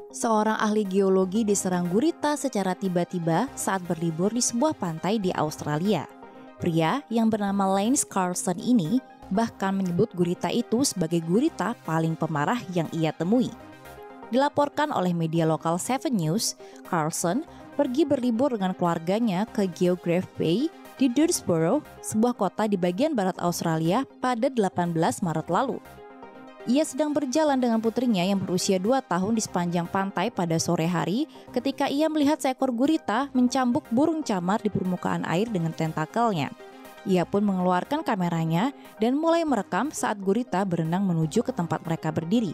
Seorang ahli geologi diserang gurita secara tiba-tiba saat berlibur di sebuah pantai di Australia. Pria yang bernama Lance Carlson ini bahkan menyebut gurita itu sebagai gurita paling pemarah yang ia temui. Dilaporkan oleh media lokal Seven News, Carlson pergi berlibur dengan keluarganya ke Geographe Bay di Dursborough, sebuah kota di bagian barat Australia pada 18 Maret lalu. Ia sedang berjalan dengan putrinya yang berusia 2 tahun di sepanjang pantai pada sore hari ketika ia melihat seekor gurita mencambuk burung camar di permukaan air dengan tentakelnya. Ia pun mengeluarkan kameranya dan mulai merekam saat gurita berenang menuju ke tempat mereka berdiri.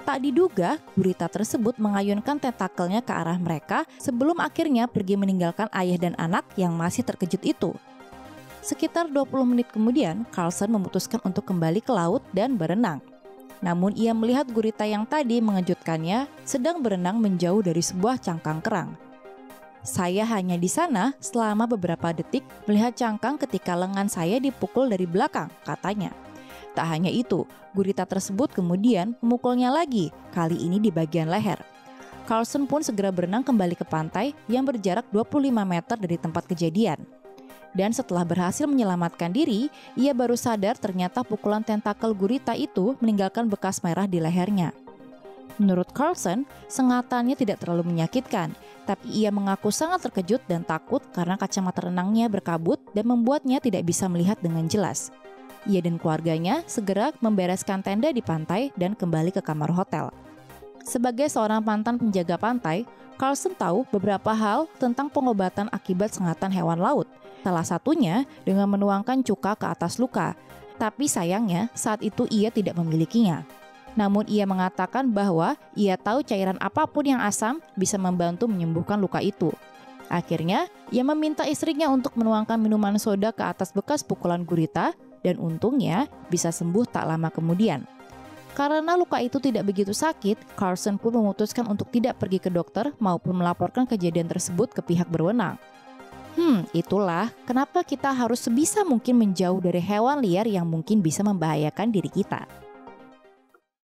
Tak diduga, gurita tersebut mengayunkan tentakelnya ke arah mereka sebelum akhirnya pergi meninggalkan ayah dan anak yang masih terkejut itu. Sekitar 20 menit kemudian, Carlson memutuskan untuk kembali ke laut dan berenang. Namun ia melihat gurita yang tadi mengejutkannya sedang berenang menjauh dari sebuah cangkang kerang. Saya hanya di sana selama beberapa detik melihat cangkang ketika lengan saya dipukul dari belakang, katanya. Tak hanya itu, gurita tersebut kemudian memukulnya lagi, kali ini di bagian leher. Carlson pun segera berenang kembali ke pantai yang berjarak 25 meter dari tempat kejadian. Dan setelah berhasil menyelamatkan diri, ia baru sadar ternyata pukulan tentakel gurita itu meninggalkan bekas merah di lehernya. Menurut Carlson, sengatannya tidak terlalu menyakitkan, tapi ia mengaku sangat terkejut dan takut karena kacamata renangnya berkabut dan membuatnya tidak bisa melihat dengan jelas. Ia dan keluarganya segera membereskan tenda di pantai dan kembali ke kamar hotel. Sebagai seorang mantan penjaga pantai, Carlson tahu beberapa hal tentang pengobatan akibat sengatan hewan laut. Salah satunya dengan menuangkan cuka ke atas luka. Tapi sayangnya saat itu ia tidak memilikinya. Namun ia mengatakan bahwa ia tahu cairan apapun yang asam bisa membantu menyembuhkan luka itu. Akhirnya, ia meminta istrinya untuk menuangkan minuman soda ke atas bekas pukulan gurita dan untungnya bisa sembuh tak lama kemudian. Karena luka itu tidak begitu sakit, Carlson pun memutuskan untuk tidak pergi ke dokter maupun melaporkan kejadian tersebut ke pihak berwenang. Itulah kenapa kita harus sebisa mungkin menjauh dari hewan liar yang mungkin bisa membahayakan diri kita.